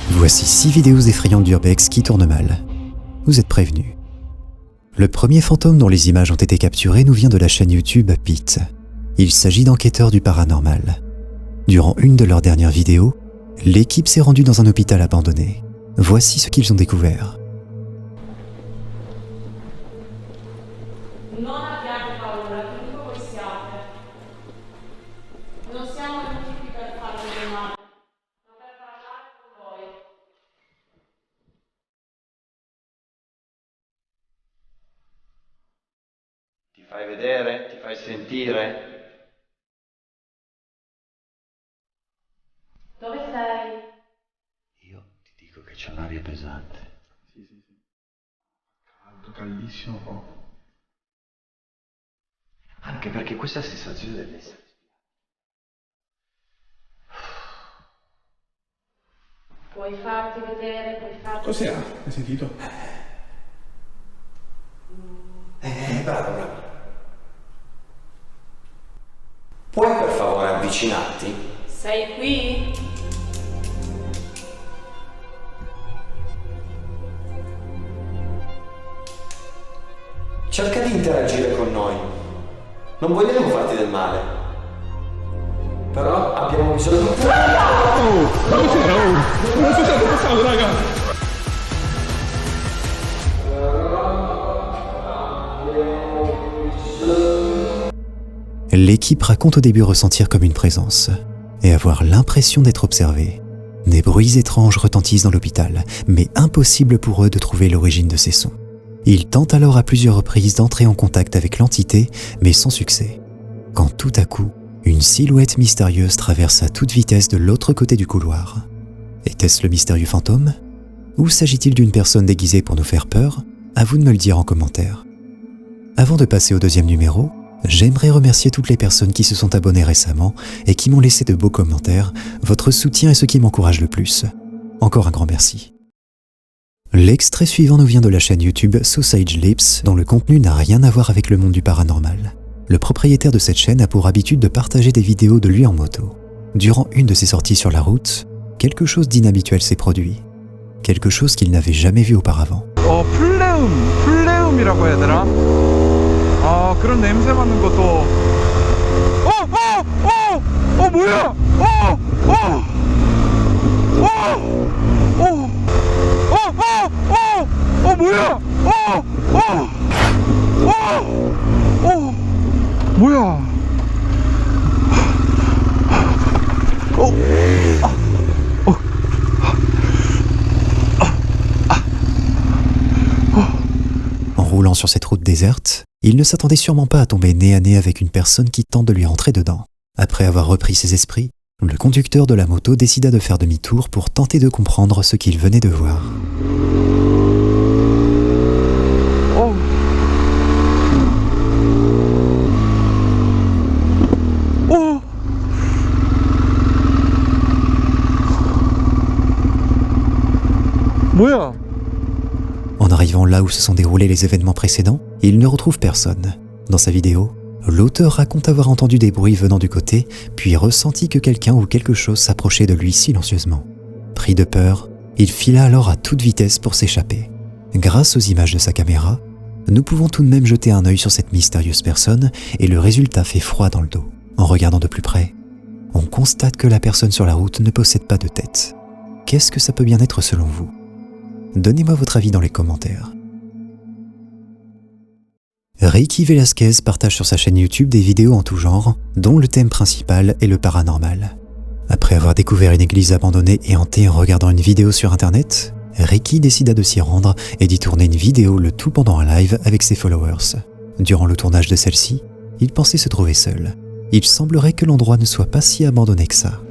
Voici 6 vidéos effrayantes d'Urbex qui tournent mal. Vous êtes prévenus. Le premier fantôme dont les images ont été capturées nous vient de la chaîne YouTube Pete. Il s'agit d'enquêteurs du paranormal. Durant une de leurs dernières vidéos, l'équipe s'est rendue dans un hôpital abandonné. Voici ce qu'ils ont découvert. Non abbiate paura, chiunque voi siate. Non siamo venuti qui per farvi del male, ma per parlare con voi. Ti fai vedere? Ti fai sentire? Dove sei? Io ti dico che c'è un'aria pesante. Sì. Caldo, caldissimo. Anche perché questa sensazione dell'essere Puoi farti vedere, puoi farti... Cos'era? Hai sentito? bravo. Puoi per favore avvicinarti? Sei qui? Cerca di interagire con noi. Non vogliamo farti del male. Però abbiamo bisogno di... Cos'era? Non so cosa è passato, raga! L'équipe raconte au début ressentir comme une présence et avoir l'impression d'être observé. Des bruits étranges retentissent dans l'hôpital, mais impossible pour eux de trouver l'origine de ces sons. Ils tentent alors à plusieurs reprises d'entrer en contact avec l'entité, mais sans succès. Quand tout à coup, une silhouette mystérieuse traverse à toute vitesse de l'autre côté du couloir. Était-ce le mystérieux fantôme? Ou s'agit-il d'une personne déguisée pour nous faire peur? À vous de me le dire en commentaire. Avant de passer au deuxième numéro, j'aimerais remercier toutes les personnes qui se sont abonnées récemment et qui m'ont laissé de beaux commentaires. Votre soutien est ce qui m'encourage le plus. Encore un grand merci. L'extrait suivant nous vient de la chaîne YouTube Sausage Lips, dont le contenu n'a rien à voir avec le monde du paranormal. Le propriétaire de cette chaîne a pour habitude de partager des vidéos de lui en moto. Durant une de ses sorties sur la route, quelque chose d'inhabituel s'est produit. Quelque chose qu'il n'avait jamais vu auparavant. 플레움이라고 해야 되나? 아, 그런 냄새 맡는 것도 뭐야? 뭐야? En roulant sur cette route déserte, il ne s'attendait sûrement pas à tomber nez à nez avec une personne qui tente de lui rentrer dedans. Après avoir repris ses esprits, le conducteur de la moto décida de faire demi-tour pour tenter de comprendre ce qu'il venait de voir. 뭐야? En arrivant là où se sont déroulés les événements précédents, il ne retrouve personne. Dans sa vidéo, l'auteur raconte avoir entendu des bruits venant du côté, puis ressenti que quelqu'un ou quelque chose s'approchait de lui silencieusement. Pris de peur, il fila alors à toute vitesse pour s'échapper. Grâce aux images de sa caméra, nous pouvons tout de même jeter un œil sur cette mystérieuse personne et le résultat fait froid dans le dos. En regardant de plus près, on constate que la personne sur la route ne possède pas de tête. Qu'est-ce que ça peut bien être selon vous? Donnez-moi votre avis dans les commentaires. Ricky Velasquez partage sur sa chaîne YouTube des vidéos en tout genre, dont le thème principal est le paranormal. Après avoir découvert une église abandonnée et hantée en regardant une vidéo sur internet, Ricky décida de s'y rendre et d'y tourner une vidéo, le tout pendant un live avec ses followers. Durant le tournage de celle-ci, il pensait se trouver seul. Il semblerait que l'endroit ne soit pas si abandonné que ça.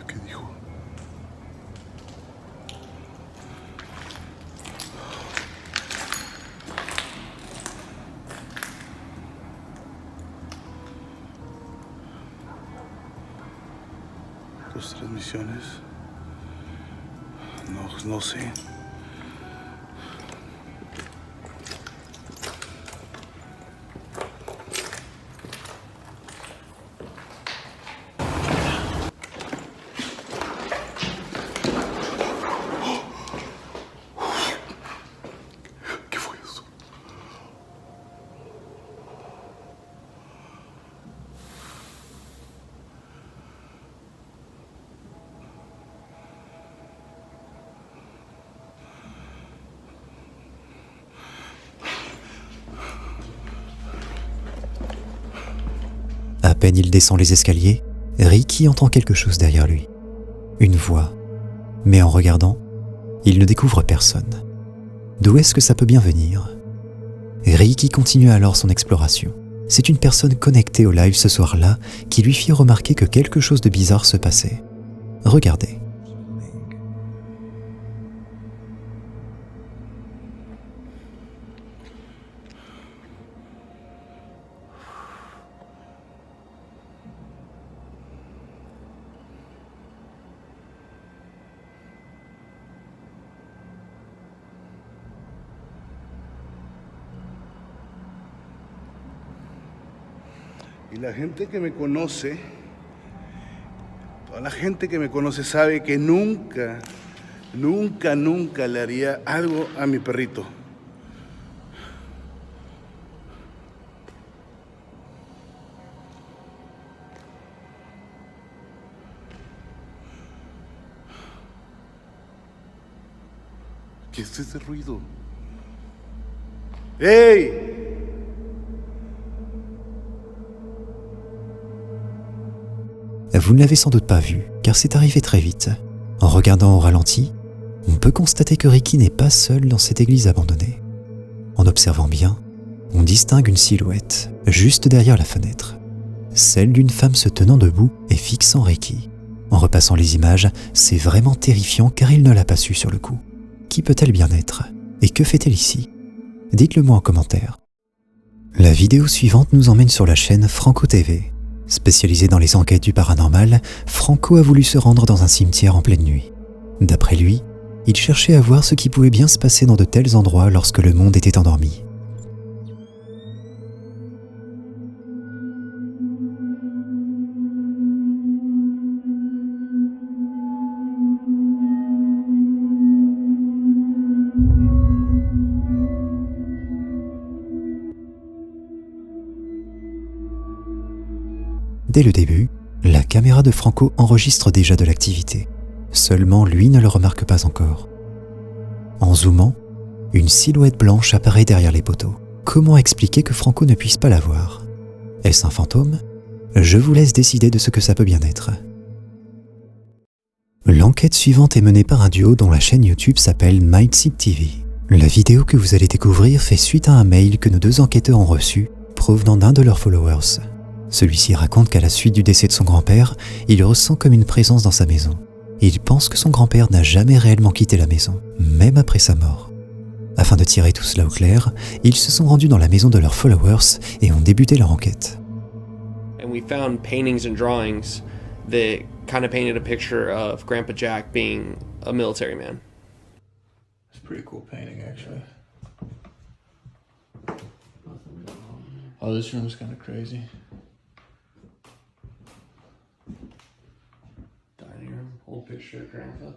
¿Qué dijo? Tus transmisiones no sé. ¿Qué fue eso? À peine il descend les escaliers, Ricky entend quelque chose derrière lui. Une voix. Mais en regardant, il ne découvre personne. D'où est-ce que ça peut bien venir? Ricky continue alors son exploration. C'est une personne connectée au live ce soir-là qui lui fit remarquer que quelque chose de bizarre se passait. Regardez. Y la gente que me conoce, toda la gente que me conoce sabe que nunca le haría algo a mi perrito. ¿Qué es ese ruido? ¡Ey! Vous ne l'avez sans doute pas vu, car c'est arrivé très vite. En regardant au ralenti, on peut constater que Ricky n'est pas seul dans cette église abandonnée. En observant bien, on distingue une silhouette, juste derrière la fenêtre. Celle d'une femme se tenant debout et fixant Ricky. En repassant les images, c'est vraiment terrifiant car il ne l'a pas su sur le coup. Qui peut-elle bien être? Et que fait-elle ici? Dites-le moi en commentaire. La vidéo suivante nous emmène sur la chaîne Franco TV. Spécialisé dans les enquêtes du paranormal, Franco a voulu se rendre dans un cimetière en pleine nuit. D'après lui, il cherchait à voir ce qui pouvait bien se passer dans de tels endroits lorsque le monde était endormi. Dès le début, la caméra de Franco enregistre déjà de l'activité. Seulement lui ne le remarque pas encore. En zoomant, une silhouette blanche apparaît derrière les poteaux. Comment expliquer que Franco ne puisse pas la voir? Est-ce un fantôme? Je vous laisse décider de ce que ça peut bien être. L'enquête suivante est menée par un duo dont la chaîne YouTube s'appelle Mindseed TV. La vidéo que vous allez découvrir fait suite à un mail que nos deux enquêteurs ont reçu, provenant d'un de leurs followers. Celui-ci raconte qu'à la suite du décès de son grand-père, il ressent comme une présence dans sa maison. Il pense que son grand-père n'a jamais réellement quitté la maison, même après sa mort. Afin de tirer tout cela au clair, ils se sont rendus dans la maison de leurs followers et ont débuté leur enquête. And we found paintings and drawings that kind of painted a picture of Grandpa Jack being a military man. It's a pretty cool painting, actually. Oh, this room's kind of crazy. Dining room, old picture of Grandpa,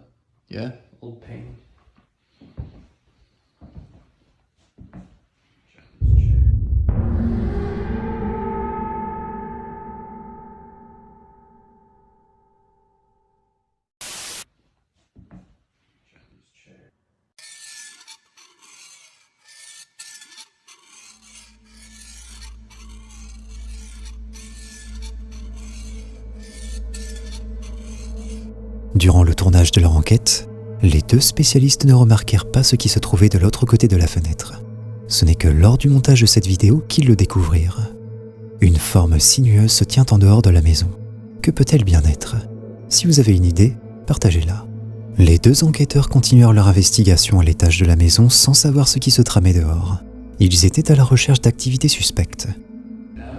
Yeah? old painting. Durant le tournage de leur enquête, les deux spécialistes ne remarquèrent pas ce qui se trouvait de l'autre côté de la fenêtre. Ce n'est que lors du montage de cette vidéo qu'ils le découvrirent. Une forme sinueuse se tient en dehors de la maison. Que peut-elle bien être? Si vous avez une idée, partagez-la. Les deux enquêteurs continuèrent leur investigation à l'étage de la maison sans savoir ce qui se tramait dehors. Ils étaient à la recherche d'activités suspectes.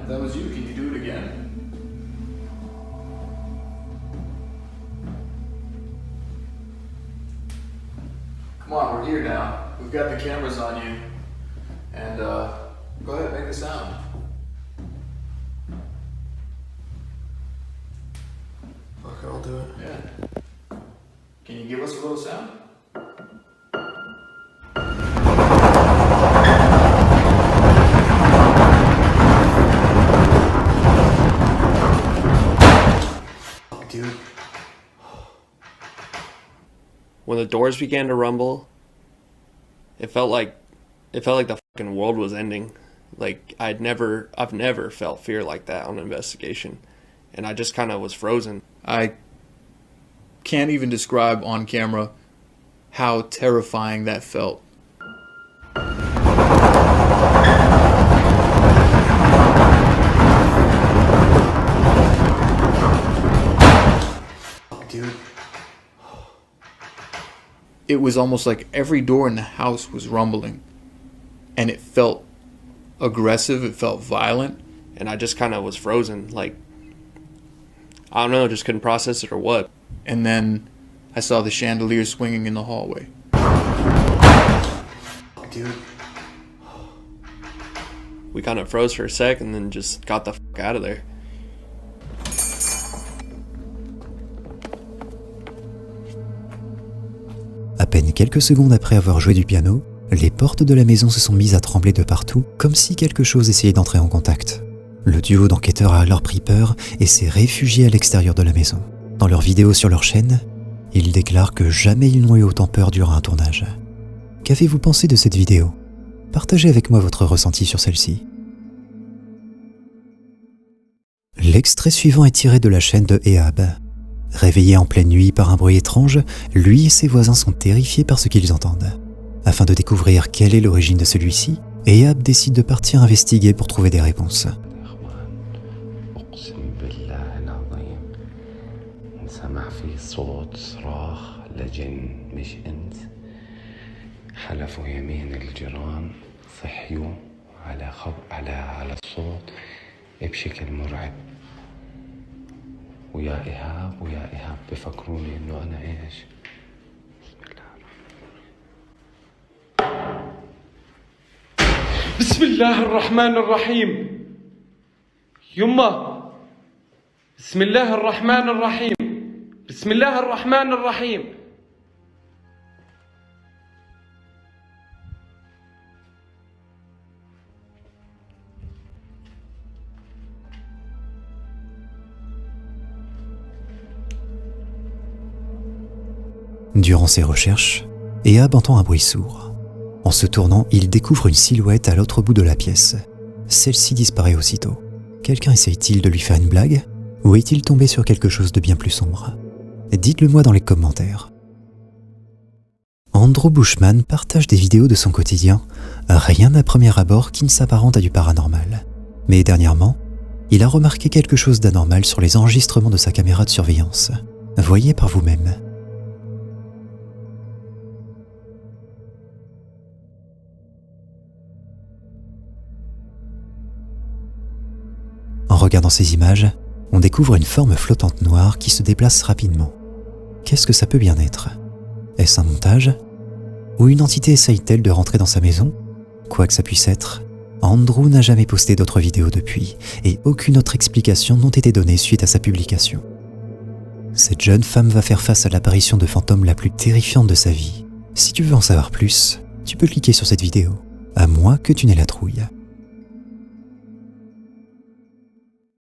That was you. Can you do it again? Come on, we're here now. We've got the cameras on you. And, go ahead, make a sound. Okay, I'll do it. Yeah. Can you give us a little sound? Dude. When the doors began to rumble, it felt like the fucking world was ending. Like I've never felt fear like that on an investigation, and I just kind of was frozen. I can't even describe on camera how terrifying that felt. Dude. It was almost like every door in the house was rumbling, and it felt aggressive, it felt violent. And I just kind of was frozen, like, I don't know, just couldn't process it or what. And then I saw the chandelier swinging in the hallway. Dude. We kind of froze for a sec and then just got the fuck out of there. À peine quelques secondes après avoir joué du piano, les portes de la maison se sont mises à trembler de partout, comme si quelque chose essayait d'entrer en contact. Le duo d'enquêteurs a alors pris peur et s'est réfugié à l'extérieur de la maison. Dans leurs vidéos sur leur chaîne, ils déclarent que jamais ils n'ont eu autant peur durant un tournage. Qu'avez-vous pensé de cette vidéo ? Partagez avec moi votre ressenti sur celle-ci. L'extrait suivant est tiré de la chaîne de Ehab. Réveillé en pleine nuit par un bruit étrange, lui et ses voisins sont terrifiés par ce qu'ils entendent. Afin de découvrir quelle est l'origine de celui-ci, Ehab décide de partir investiguer pour trouver des réponses. ويا إيهاب بفكروني إنه أنا إيش؟ بسم الله الرحمن الرحيم. يما بسم الله الرحمن الرحيم. بسم الله الرحمن الرحيم. Durant ses recherches, Ehab entend un bruit sourd. En se tournant, il découvre une silhouette à l'autre bout de la pièce. Celle-ci disparaît aussitôt. Quelqu'un essaye-t-il de lui faire une blague ? Ou est-il tombé sur quelque chose de bien plus sombre ? Dites-le moi dans les commentaires. Andrew Bushman partage des vidéos de son quotidien, rien à premier abord qui ne s'apparente à du paranormal. Mais dernièrement, il a remarqué quelque chose d'anormal sur les enregistrements de sa caméra de surveillance. Voyez par vous-même. En regardant ces images, on découvre une forme flottante noire qui se déplace rapidement. Qu'est-ce que ça peut bien être ? Est-ce un montage ? Ou une entité essaye-t-elle de rentrer dans sa maison ? Quoi que ça puisse être, Andrew n'a jamais posté d'autres vidéos depuis, et aucune autre explication n'ont été données suite à sa publication. Cette jeune femme va faire face à l'apparition de fantômes la plus terrifiante de sa vie. Si tu veux en savoir plus, tu peux cliquer sur cette vidéo, à moins que tu n'aies la trouille.